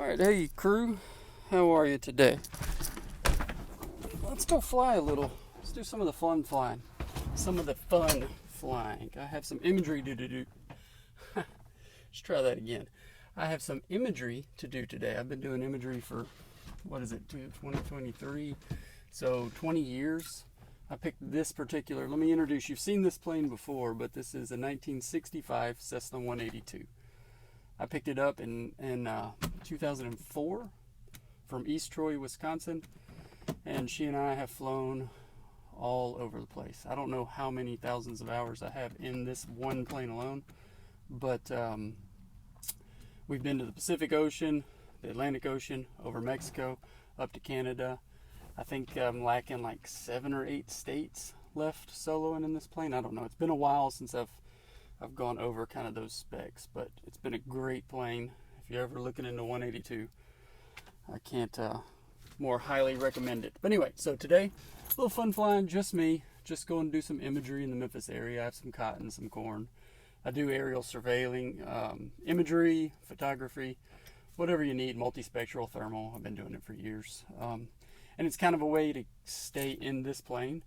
Alright, hey crew, how are you today? Let's go fly a little. Let's do some of the fun flying. Some of the fun flying. I have some imagery to do. Let's try that again. I have some imagery to do today. I've been doing imagery for, 2023? So 20 years. I picked this particular, let me introduce, you've seen this plane before, but this is a 1965 Cessna 182. I picked it up in 2004 from East Troy, Wisconsin, and she and I have flown all over the place. I don't know how many thousands of hours I have in this one plane alone, but we've been to the Pacific Ocean, the Atlantic Ocean, over Mexico, up to Canada. I think I'm lacking like 7 or 8 states left soloing in this plane. I don't know. It's been a while since I've gone over kind of those specs, but it's been a great plane. If you're ever looking into 182, I can't more highly recommend it. But anyway, so today, a little fun flying, just me, just going to do some imagery in the Memphis area. I have some cotton, some corn. I do aerial surveilling, imagery, photography, whatever you need, multispectral, thermal. I've been doing it for years. And it's kind of a way to stay in this plane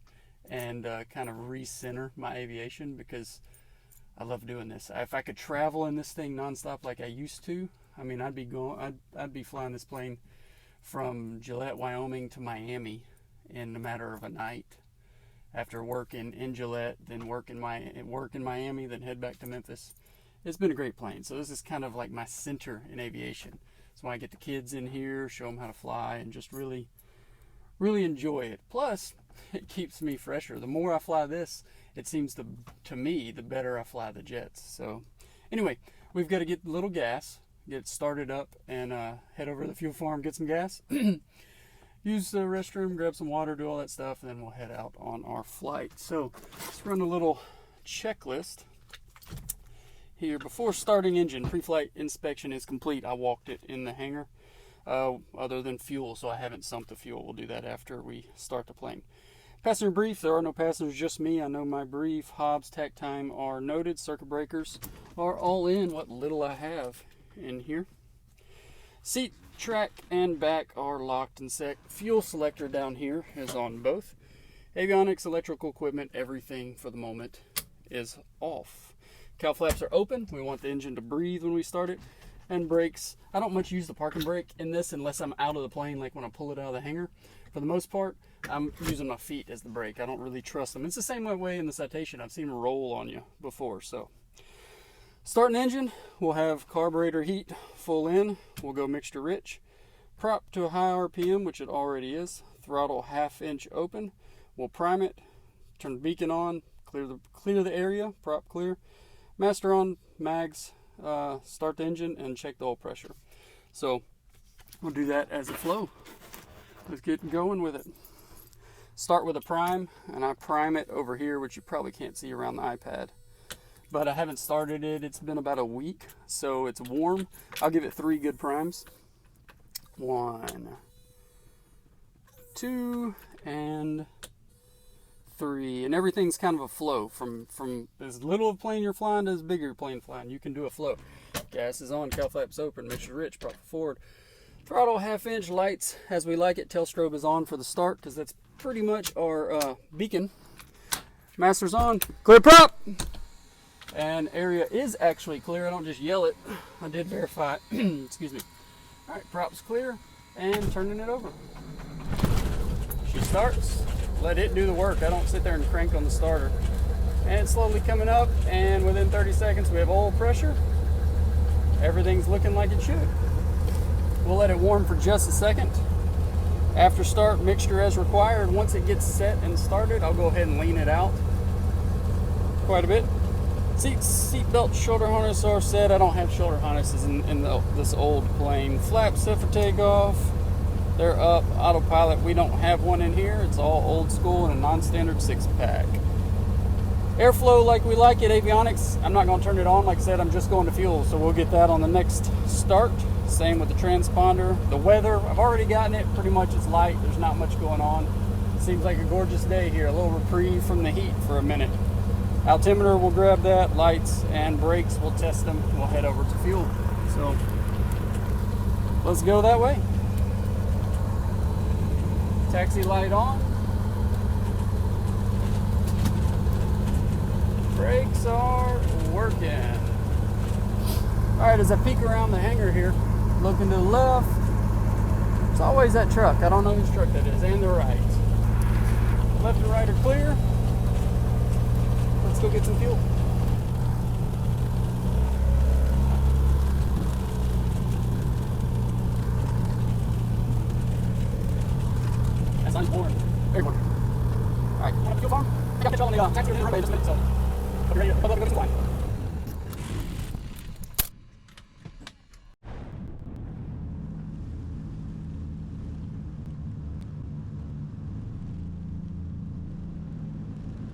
and kind of recenter my aviation, because I love doing this. If I could travel in this thing nonstop like I used to, I mean, I'd be flying this plane from Gillette, Wyoming to Miami in a matter of a night. After working in Gillette, then work in Miami, then head back to Memphis. It's been a great plane. So this is kind of like my center in aviation. So when I get the kids in here, show them how to fly, and just really enjoy it. Plus, it keeps me fresher. The more I fly this, it seems to me, the better I fly the jets. So anyway, we've got to get a little gas, get started up, and head over to the fuel farm, get some gas, use the restroom, grab some water, do all that stuff, and then we'll head out on our flight. So let's run a little checklist here. Before starting engine, pre-flight inspection is complete. I walked it in the hangar. Other than fuel, so I haven't sunk the fuel. We'll do that after we start the plane. Passenger brief, there are no passengers, just me. I know my brief, hobs, tack time are noted, circuit breakers are all in, what little I have in here. Seat, track, and back are locked and set. Fuel selector down here is on both. Avionics, electrical equipment, everything for the moment is off. Cow flaps are open. We want the engine to breathe when we start it. And brakes, I don't much use the parking brake in this unless I'm out of the plane, like when I pull it out of the hangar. For the most part, I'm using my feet as the brake. I don't really trust them. It's the same way in the Citation. I've seen them roll on you before. So starting engine, we'll have carburetor heat full in. We'll go mixture rich. Prop to a high RPM, which it already is. Throttle 1/2 inch open. We'll prime it, turn the beacon on, clear the area, prop clear. Master on, mags. Start the engine and check the oil pressure. So we'll do that as a flow. Let's get going with it. Start with a prime, and I prime it over here, which you probably can't see around the iPad, but I haven't started it. It's been about a week, so it's warm. I'll give it 3 good primes. 1, 2, and 3, and everything's kind of a flow from as little of a plane you're flying to as bigger plane flying. You can do a flow. Gas is on, cow flaps open, mixture rich, prop forward. Throttle 1/2 inch, lights as we like it. Tail strobe is on for the start because that's pretty much our beacon. Master's on, clear prop, and area is actually clear. I don't just yell it. I did verify it. Excuse me. All right, prop's clear, and turning it over. She starts. Let it do the work. I don't sit there and crank on the starter. And it's slowly coming up, and within 30 seconds we have oil pressure. Everything's looking like it should. We'll let it warm for just a second. After start, mixture as required. Once it gets set and started, I'll go ahead and lean it out quite a bit. Seat belt, shoulder harness are set. I don't have shoulder harnesses in this old plane. Flaps set for takeoff. They're up. Autopilot, we don't have one in here. It's all old school and a non-standard 6-pack. Airflow like we like it. Avionics, I'm not going to turn it on. Like I said, I'm just going to fuel, so we'll get that on the next start. Same with the transponder. The weather, I've already gotten it. Pretty much it's light. There's not much going on. Seems like a gorgeous day here. A little reprieve from the heat for a minute. Altimeter, we'll grab that. Lights and brakes, we'll test them. We'll head over to fuel. So let's go that way. Taxi light on. Brakes are working. Alright, as I peek around the hangar here, looking to the left, it's always that truck. I don't know whose truck that is, and the right. Left and right are clear. Let's go get some fuel. That sign's boring. Very boring. Alright, want to fuel farm? I got control on the taxi in the runway just a minute, so I'll be ready to go to the line.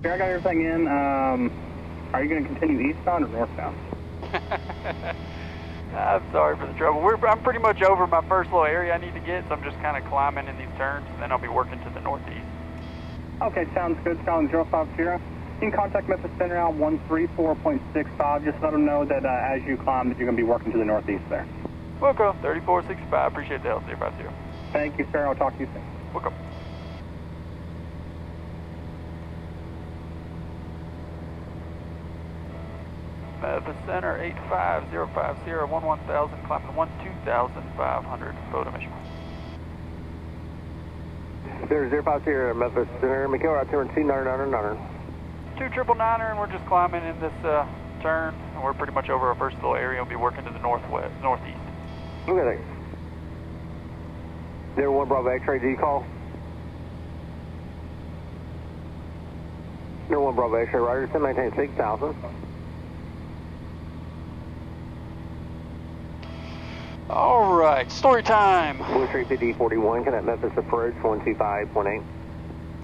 I got everything in. Are you going to continue eastbound or northbound? I'm sorry for the trouble. I'm pretty much over my first little area I need to get, so I'm just kind of climbing in these turns, and then I'll be working to the northeast. Okay, sounds good. Sounds 050. You can contact Memphis Center out 134.65. Just let them know that as you climb that you're going to be working to the northeast there. Welcome, 3465. Appreciate the help, 050. Thank you, sir. I'll talk to you soon. Welcome. Memphis Center 85050 11,000, climbing 12,500, photo mission. 050 Memphis Center, McHill Route 29999. 2999, and we're just climbing in this turn, and we're pretty much over our first little area. We'll be working to the northeast. Okay, thanks. 01 Bravo X-ray, do you call? 01 Bravo X-ray, Roger, maintain 6,000. All right, story time. Blue Street 5041, connect Memphis approach 125.8.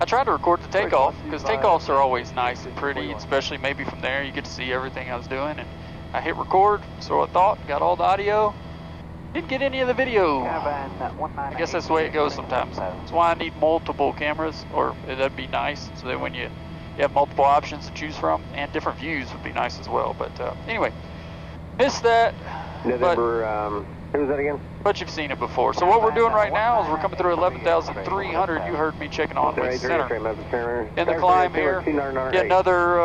I tried to record the takeoff because takeoffs are always nice and pretty, especially maybe from there you get to see everything I was doing. And I hit record, so I thought, got all the audio. Didn't get any of the video. I guess that's the way it goes sometimes. That's why I need multiple cameras, or that'd be nice, so that when you have multiple options to choose from, and different views would be nice as well. But anyway, missed that. November, who was that again? But you've seen it before. So what we're doing right now is we're coming through 11,300. You heard me checking on with center. In the climb here, get another,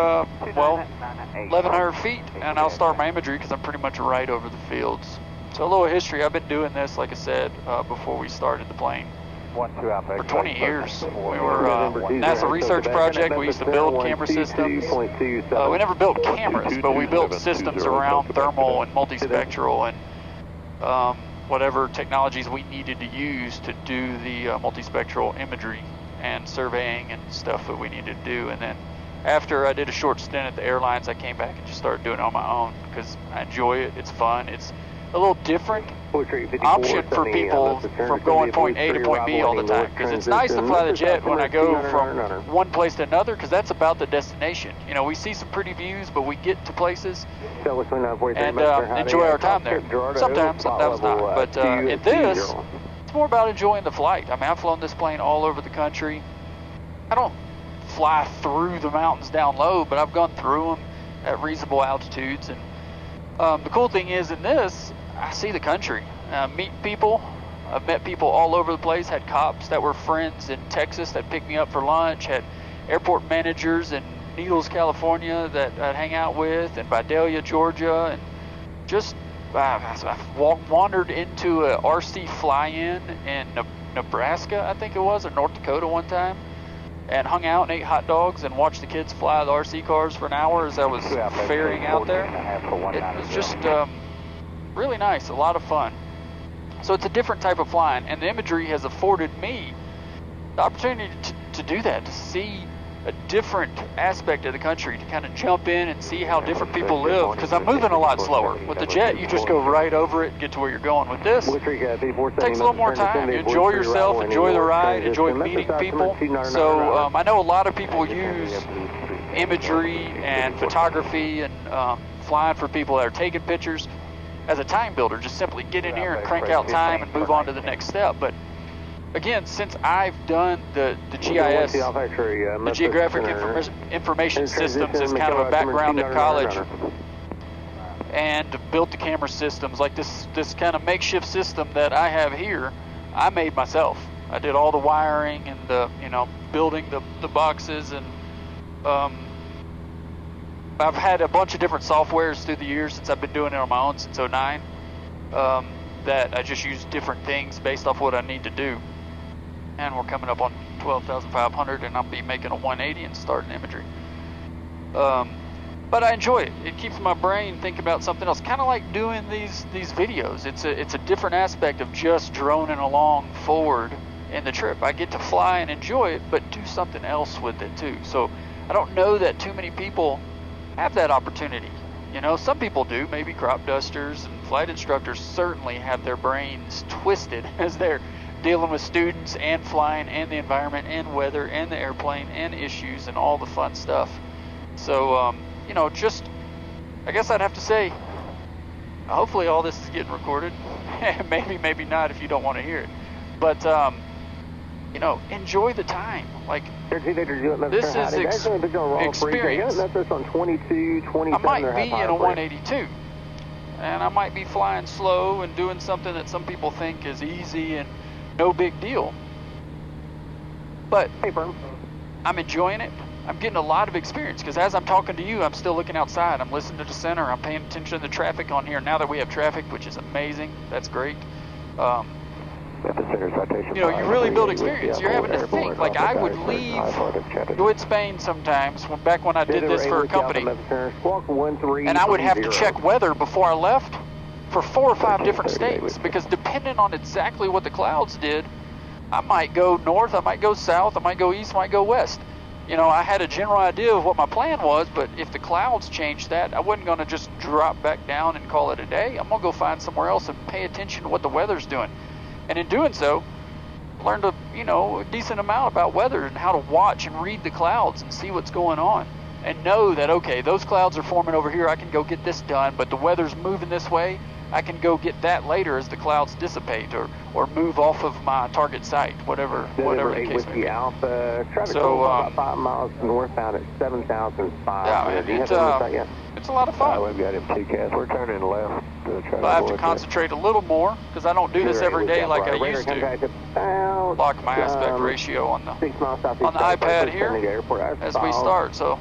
1,100 feet, and I'll start my imagery because I'm pretty much right over the fields. So a little history. I've been doing this, like I said, before we started the plane. For 20 years. We were NASA research project. We used to build camera systems. We never built cameras, but we built systems around thermal and multispectral and whatever technologies we needed to use to do the multispectral imagery and surveying and stuff that we needed to do. And then after I did a short stint at the airlines, I came back and just started doing it on my own because I enjoy it. It's fun. It's a little different option for people from going point A to point B all the time, because it's nice to fly the jet when I go from one place to another, because that's about the destination. You know, we see some pretty views, but we get to places and enjoy our time there. Sometimes not. But in this, it's more about enjoying the flight. I mean, I've flown this plane all over the country. I don't fly through the mountains down low, but I've gone through them at reasonable altitudes. And the cool thing is in this, I see the country, meet people. I've met people all over the place, had cops that were friends in Texas that picked me up for lunch, had airport managers in Needles, California that I'd hang out with, and Vidalia, Georgia, and just I've wandered into a RC fly-in in Nebraska, I think it was, or North Dakota one time, and hung out and ate hot dogs and watched the kids fly the RC cars for an hour as I was ferrying out there. It was just really nice, a lot of fun. So it's a different type of flying, and the imagery has afforded me the opportunity to do that, to see a different aspect of the country, to kind of jump in and see how different people live, because I'm moving a lot slower. With the jet, you just go right over it and get to where you're going. With this, it takes a little more time. You enjoy yourself, enjoy the ride, enjoy meeting people. So I know a lot of people use imagery and photography and flying for people that are taking pictures as a time builder, just simply get in here and crank out time and move on to the next step. But again, since I've done the GIS, the Geographic Information Systems, as kind of a background in college, and built the camera systems. Like this kind of makeshift system that I have here, I made myself. I did all the wiring and the, you know, building the boxes, and I've had a bunch of different softwares through the years since I've been doing it on my own since '09, that I just use different things based off what I need to do. And we're coming up on 12,500, and I'll be making a 180 and starting imagery. But I enjoy it. It keeps my brain thinking about something else. Kind of like doing these videos. It's a different aspect of just droning along forward in the trip. I get to fly and enjoy it, but do something else with it too. So I don't know that too many people have that opportunity. You know, some people do. Maybe crop dusters and flight instructors certainly have their brains twisted as they're dealing with students and flying and the environment and weather and the airplane and issues and all the fun stuff. So, you know, just, I guess I'd have to say, hopefully all this is getting recorded. maybe not if you don't want to hear it. But, you know, enjoy the time. Like, this is experience. I might be in a 182, and I might be flying slow and doing something that some people think is easy and no big deal. But I'm enjoying it. I'm getting a lot of experience, because as I'm talking to you, I'm still looking outside. I'm listening to the center. I'm paying attention to the traffic on here. Now that we have traffic, which is amazing, that's great. You know, you really build experience. You're having to think. Like, I would leave with Spain sometimes, back when I did this for a company, and I would have to check weather before I left for 4 or 5 different states, because depending on exactly what the clouds did, I might go north, I might go south, I might go east, I might go west. You know, I had a general idea of what my plan was, but if the clouds changed that, I wasn't going to just drop back down and call it a day. I'm going to go find somewhere else and pay attention to what the weather's doing. And in doing so, learned a, you know, a decent amount about weather and how to watch and read the clouds and see what's going on. And know that, okay, those clouds are forming over here, I can go get this done, but the weather's moving this way, I can go get that later as the clouds dissipate or move off of my target site, whatever the case may be. So, about 5 miles northbound at 7,005. Yeah, it's a lot of fun. We've got him TCAS. We're turning left. But I have to concentrate a little more, because I don't do this every day like I used to. Lock my aspect ratio on the iPad here as we start. So,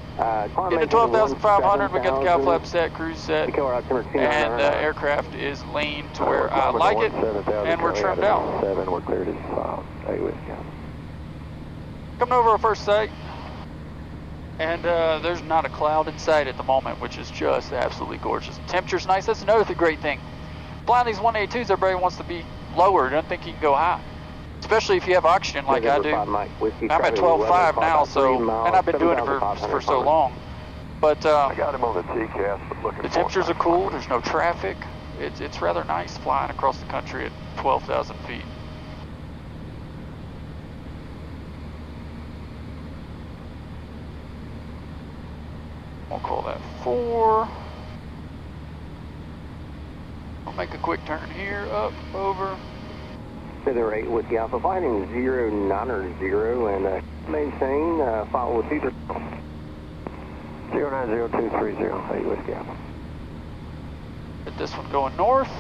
into 12,500, we got the cow flap set, cruise set, and the aircraft is lean to where I like it, and we're trimmed out. We're cleared as Coming over our first site, and there's not a cloud in sight at the moment, which is just absolutely gorgeous. Temperature's nice. That's another great thing. Flying these 182s, everybody wants to be lower. Doesn't think you can go high, especially if you have oxygen like I do. I'm at 12.5 now, so, and I've been doing it for so long. But I got him on the TCAS. The temperatures are cool. There's no traffic. It's rather nice flying across the country at 12,000 feet. We'll call that 4. I'll make a quick turn here, up, over. Feather 8 with the Alpha, flying 090 and maintain, follow with either 090230, 8 with the Alpha. Get this one going north.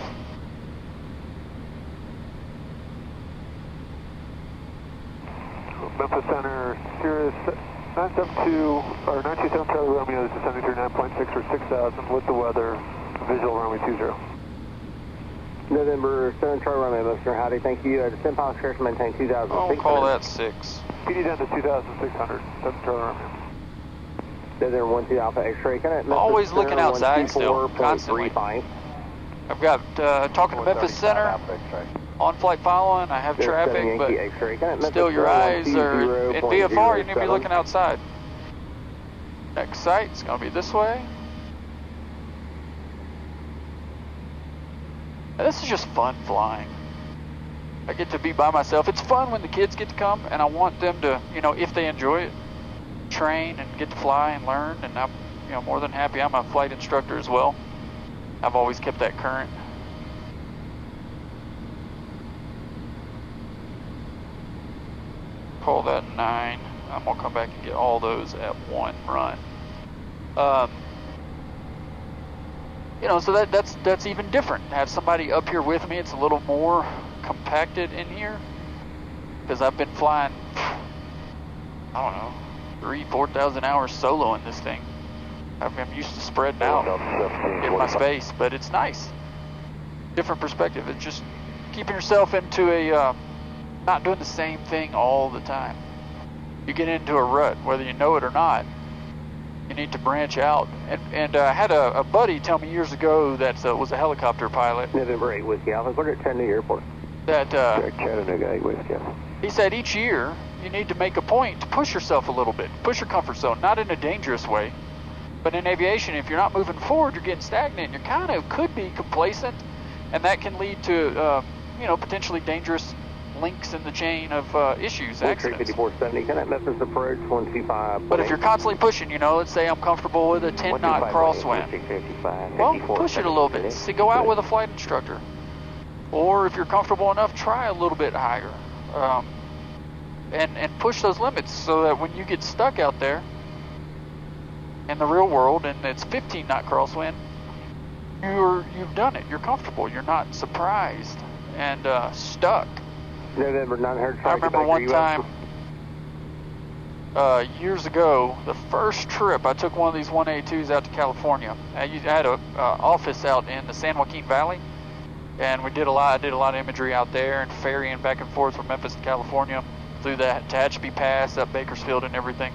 Memphis Center, Sirius 972, or 927 Charlie Romeo, this is 739.6 for 6,000 with the weather, visual runway 20. November 7 Charlie Romeo, Mr. Howdy, thank you. Descent pilot discretion, maintain 2,600. I'll call that 6. PD down to 2,600, 7 Charlie Romeo. Desert 12 Alpha X-ray. Always looking outside still, constantly. I've got talking to Memphis Center, on flight following, I have traffic, but still your eyes are in VFR, you need to be looking outside. Next site is going to be this way. And this is just fun flying. I get to be by myself. It's fun when the kids get to come, and I want them to, you know, if they enjoy it, train and get to fly and learn, and I'm, you know, more than happy. I'm a flight instructor as well. I've always kept that current. Call that 9. I'm gonna come back and get all those at one run. you know, so that's even different. Have somebody up here with me. It's a little more compacted in here because I've been flying, I don't know, 3,000-4,000 hours solo in this thing. I'm used to spreading out in my space, but it's nice. Different perspective. It's just keeping yourself into a not doing the same thing all the time. You get into a rut, whether you know it or not. You need to branch out. And I had a buddy tell me years ago that was a helicopter pilot. November 8 Whiskey Alpha. We're at Chattanooga Airport. That Chattanooga 8 Whiskey Alpha. He said each year you need to make a point to push yourself a little bit, push your comfort zone, not in a dangerous way, but in aviation, if you're not moving forward, you're getting stagnant. You kind of could be complacent, and that can lead to you know, potentially dangerous links in the chain of issues, accidents. 5470, connect Memphis approach 125. But if you're constantly pushing, you know, let's say I'm comfortable with a 10 knot crosswind. Well, push it a little bit. See, go out with a flight instructor. Or if you're comfortable enough, try a little bit higher. And push those limits so that when you get stuck out there in the real world and it's 15 knot crosswind, you've done it. You're comfortable. You're not surprised and stuck. November 900. I remember one time years ago, the first trip, I took one of these 182s out to California. I had an office out in the San Joaquin Valley, and I did a lot of imagery out there and ferrying back and forth from Memphis to California through that Tehachapi Pass, up Bakersfield and everything.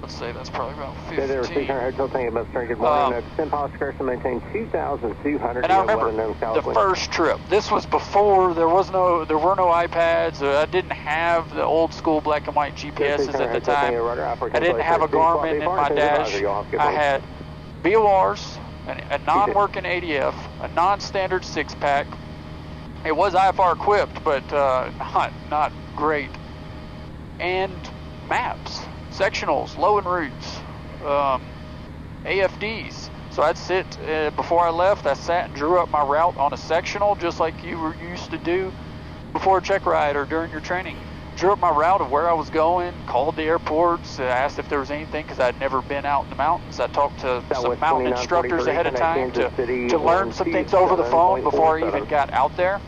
Let's say that's probably about 15. And I remember the first trip. This was before there were no iPads. I didn't have the old school black and white GPSs at the time. I didn't have a Garmin in my dash. I had VORs, a non-working ADF, a non-standard 6-pack. It was IFR equipped, but not great. And maps. Sectionals, low and routes, AFDs. So I'd sit, before I left, I sat and drew up my route on a sectional, just like you were used to do before a check ride or during your training. Drew up my route of where I was going, called the airports, asked if there was anything, because I'd never been out in the mountains. I talked to some mountain instructors ahead of time to learn some things over the phone before I even got out there.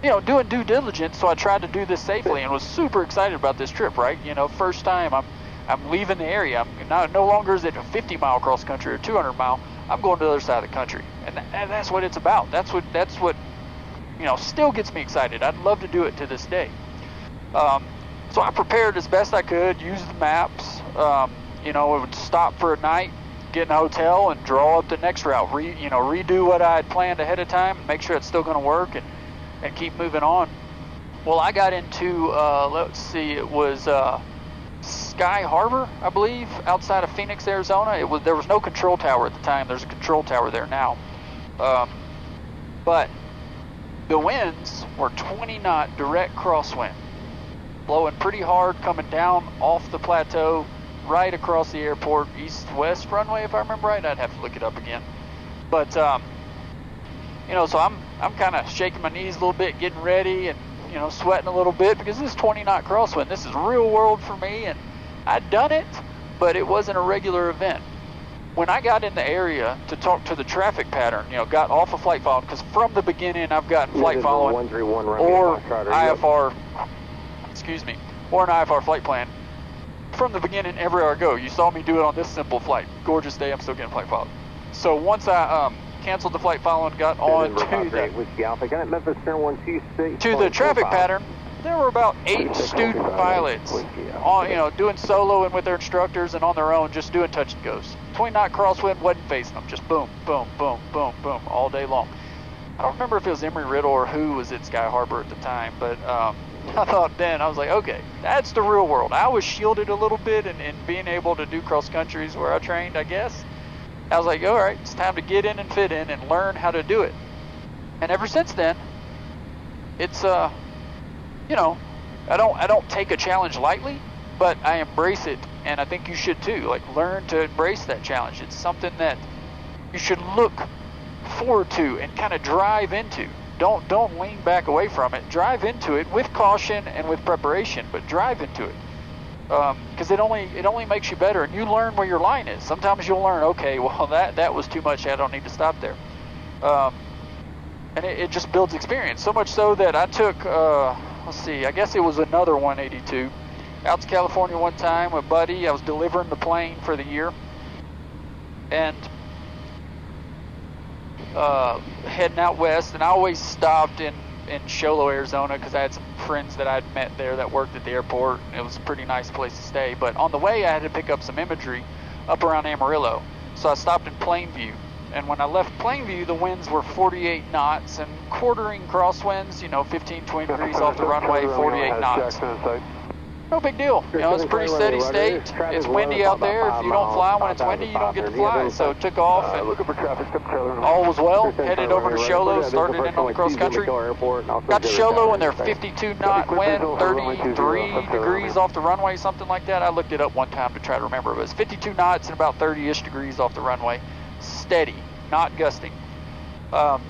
You know, doing due diligence, so I tried to do this safely and was super excited about this trip, right? You know, first time I'm leaving the area. No longer is it a 50-mile cross country or 200-mile. I'm going to the other side of the country, and that's what it's about. That's what you know, still gets me excited. I'd love to do it to this day. So I prepared as best I could, used the maps. You know, I would stop for a night, get in a hotel, and draw up the next route. Redo what I had planned ahead of time, make sure it's still going to work, and keep moving on. Well, I got into let's see, it was Sky Harbor, I believe, outside of Phoenix, Arizona. There was no control tower at the time. There's a control tower there now. But the winds were 20 knot direct crosswind, blowing pretty hard, coming down off the plateau, right across the airport, east-west runway, if I remember right. I'd have to look it up again. But you know, so I'm kind of shaking my knees a little bit, getting ready, and you know, sweating a little bit because this is 20 knot crosswind. This is real world for me, and I'd done it, but it wasn't a regular event. When I got in the area to talk to the traffic pattern, you know, got off of flight following, because from the beginning I've gotten flight following or IFR, or an IFR flight plan. From the beginning, everywhere I go, you saw me do it on this simple flight. Gorgeous day, I'm still getting flight followed. So once I canceled the flight following, got on to the traffic pattern, there were about 8 student pilots on, you know, doing solo and with their instructors and on their own, just doing touch and goes. 20 knot crosswind wasn't facing them, just boom, boom, boom, boom, boom, all day long. I don't remember if it was Emory Riddle or who was at Sky Harbor at the time, but I thought then, I was like, okay, that's the real world. I was shielded a little bit in being able to do cross countries where I trained, I guess. I was like, all right, it's time to get in and fit in and learn how to do it. And ever since then, it's you know, I don't take a challenge lightly, but I embrace it, and I think you should too. Like, learn to embrace that challenge. It's something that you should look forward to and kind of drive into. Don't lean back away from it. Drive into it with caution and with preparation, but drive into it. because it only makes you better, and you learn where your line is. Sometimes you'll learn, okay, well that was too much, I don't need to stop there. And it just builds experience, so much so that I took, let's see, I guess it was another 182, out to California one time with Buddy. I was delivering the plane for the year, and heading out west, and I always stopped in Sholo, Arizona, because I had some friends that I'd met there that worked at the airport. It was a pretty nice place to stay, but on the way I had to pick up some imagery up around Amarillo, so I stopped in Plainview. And when I left Plainview, the winds were 48 knots and quartering crosswinds, 15, 20 degrees off the runway, 48 knots. No big deal. It's a pretty steady state. It's windy out there. If you don't fly when it's windy, you don't get to fly. So took off, and all was well. Headed over to Sholo, started in on the cross country. Got to Sholo, and they're 52 knot wind, 33 degrees off the runway, something like that. I looked it up one time to try to remember. It was 52 knots and about 30-ish degrees off the runway. Steady, not gusting. And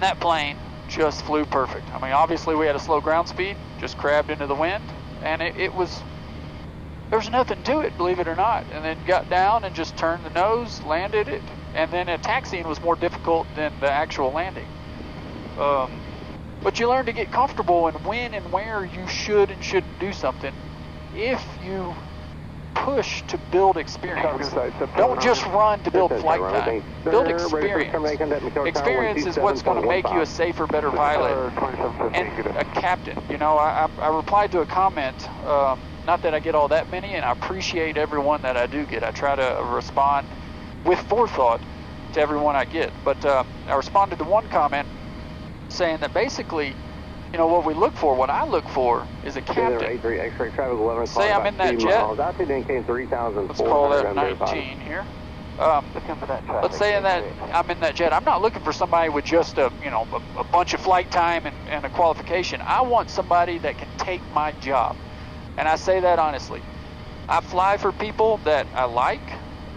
that plane just flew perfect. I mean, obviously we had a slow ground speed, just crabbed into the wind. And there was nothing to it, believe it or not. And then got down and just turned the nose, landed it, and then taxiing was more difficult than the actual landing. But you learn to get comfortable and when and where you should and shouldn't do something if you push to build experience. Don't just run to build flight time. Build experience. Experience is what's going to make you a safer, better pilot and a captain. I replied to a comment, not that I get all that many, and I appreciate everyone that I do get. I try to respond with forethought to everyone I get. But I responded to one comment saying that basically, what I look for is a captain. Say I'm in that jet. Let's call that 19 here. Let's say that I'm in that jet. I'm not looking for somebody with just a bunch of flight time and a qualification. I want somebody that can take my job. And I say that honestly. I fly for people that I like,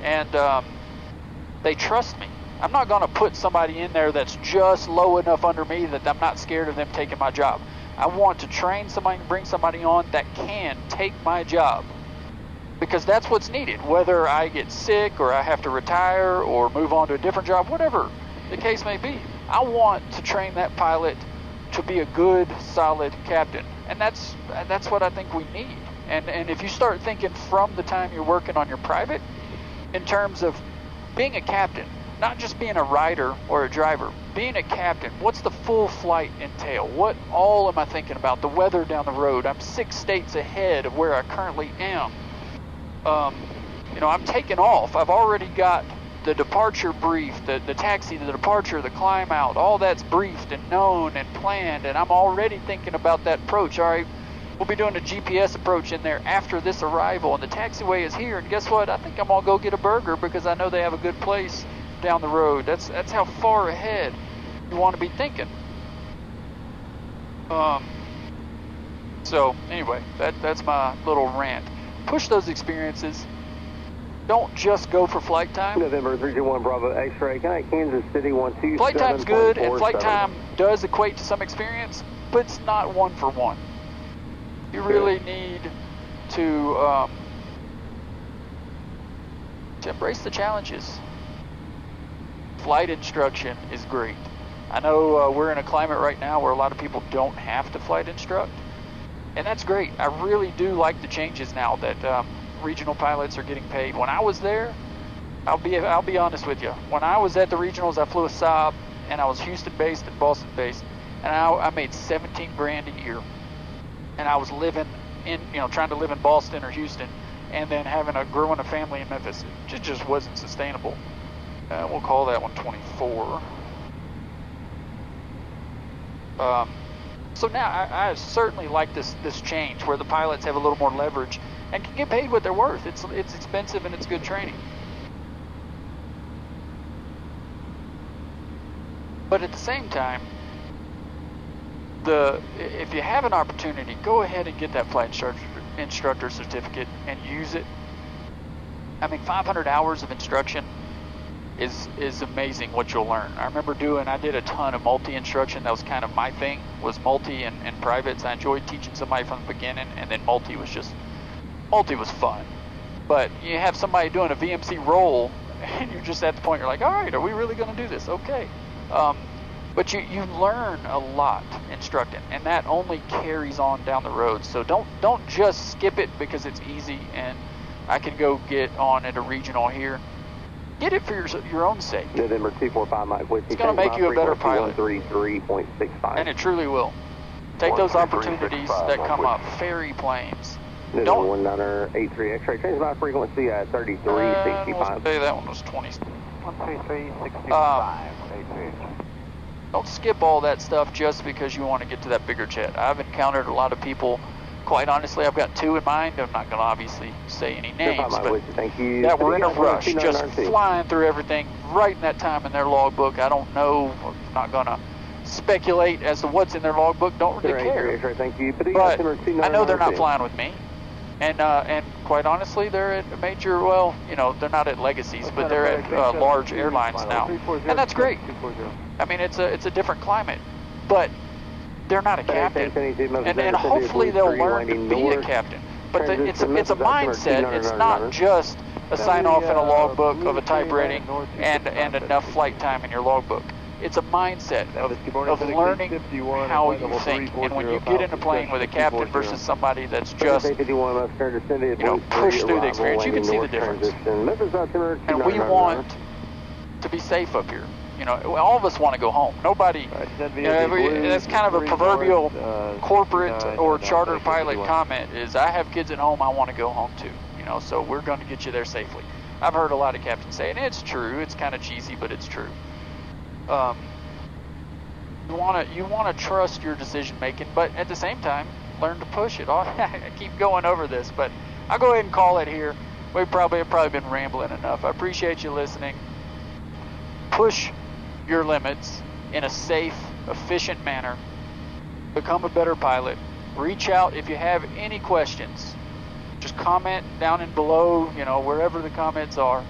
and they trust me. I'm not going to put somebody in there that's just low enough under me that I'm not scared of them taking my job. I want to train somebody and bring somebody on that can take my job, because that's what's needed. Whether I get sick or I have to retire or move on to a different job, whatever the case may be, I want to train that pilot to be a good, solid captain. And that's what I think we need. And if you start thinking from the time you're working on your private, in terms of being a captain, not just being a rider or a driver, being a captain, what's the full flight entail? What all am I thinking about? The weather down the road. I'm 6 states ahead of where I currently am. I'm taking off. I've already got the departure brief, the taxi, the departure, the climb out, all that's briefed and known and planned, and I'm already thinking about that approach. All right, we'll be doing a GPS approach in there after this arrival, and the taxiway is here, and guess what? I think I'm gonna go get a burger because I know they have a good place down the road. That's how far ahead you want to be thinking. So anyway, that's my little rant. Push those experiences. Don't just go for flight time. November 321 Bravo X-ray, Kansas City 127. Flight time's good, and flight time does equate to some experience, but it's not one for one. You really need to embrace the challenges. Flight instruction is great. I know we're in a climate right now where a lot of people don't have to flight instruct, and that's great. I really do like the changes now that regional pilots are getting paid. When I was there, I'll be honest with you. When I was at the regionals, I flew a Saab, and I was Houston based and Boston based, and I made 17 grand a year, and I was living in, trying to live in Boston or Houston, and then growing a family in Memphis. It just wasn't sustainable. We'll call that one 24. So now I certainly like this change where the pilots have a little more leverage and can get paid what they're worth. It's expensive and it's good training. But at the same time, if you have an opportunity, go ahead and get that flight instructor certificate and use it. I mean, 500 hours of instruction is amazing what you'll learn. I remember I did a ton of multi-instruction. That was kind of my thing, was multi and privates. I enjoyed teaching somebody from the beginning, and then multi was just multi was fun. But you have somebody doing a VMC roll, and you're just at the point, you're like, all right, are we really going to do this? Okay. But you learn a lot instructing, and that only carries on down the road. So don't just skip it because it's easy and I can go get on at a regional here. Get it for your own sake. November 245 Mike Whiskey. It's going to make you a better pilot. 133.65. And it truly will. Take those opportunities that come up. Ferry planes. November 1983 X-ray. Transmit frequency at 3365. Let's say that one was 20. 133.65. Don't skip all that stuff just because you want to get to that bigger jet. I've encountered a lot of people, quite honestly, I've got two in mind. I'm not going to obviously say any names, but that were in a rush, just flying through everything, writing that time in their logbook. I don't know, I'm not going to speculate as to what's in their logbook, don't really care. But I know they're not flying with me. And quite honestly, they're at major, well, you know, they're not at legacies, but they're at large airlines now. And that's great. I mean, it's a different climate, but they're not a captain. And hopefully they'll learn to be a captain. But it's a mindset. It's not just a sign off in a logbook of a type rating and enough flight time in your logbook. It's a mindset of learning how you think. And when you get in a plane with a captain versus somebody that's just, pushed through the experience, you can see the difference. And we want to be safe up here. You know, all of us want to go home. Nobody, that's kind of a proverbial corporate or charter pilot comment is, I have kids at home, I want to go home too. You know, so we're going to get you there safely. I've heard a lot of captains say, and it's true, it's kind of cheesy, but it's true. You want to trust your decision making, but at the same time, learn to push it. I keep going over this, but I'll go ahead and call it here. I've probably been rambling enough. I appreciate you listening. Push your limits in a safe, efficient manner. Become a better pilot. Reach out if you have any questions. Just comment down in below, wherever the comments are,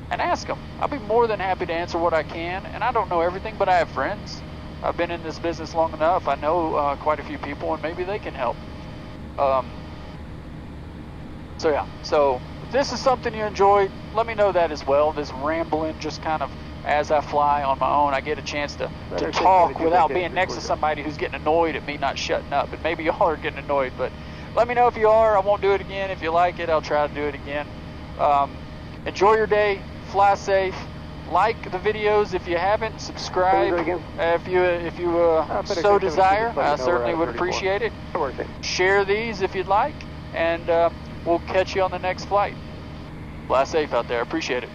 and ask them. I'll be more than happy to answer what I can. And I don't know everything, but I have friends. I've been in this business long enough. I know quite a few people, and maybe they can help. So if this is something you enjoyed, let me know that as well. This rambling, just kind of as I fly on my own, I get a chance to talk without being next to somebody who's getting annoyed at me not shutting up. And maybe y'all are getting annoyed, but let me know if you are. I won't do it again. If you like it, I'll try to do it again. Enjoy your day. Fly safe. Like the videos if you haven't. Subscribe if you so desire. I certainly would appreciate it. Share these if you'd like, and we'll catch you on the next flight. Fly safe out there. Appreciate it.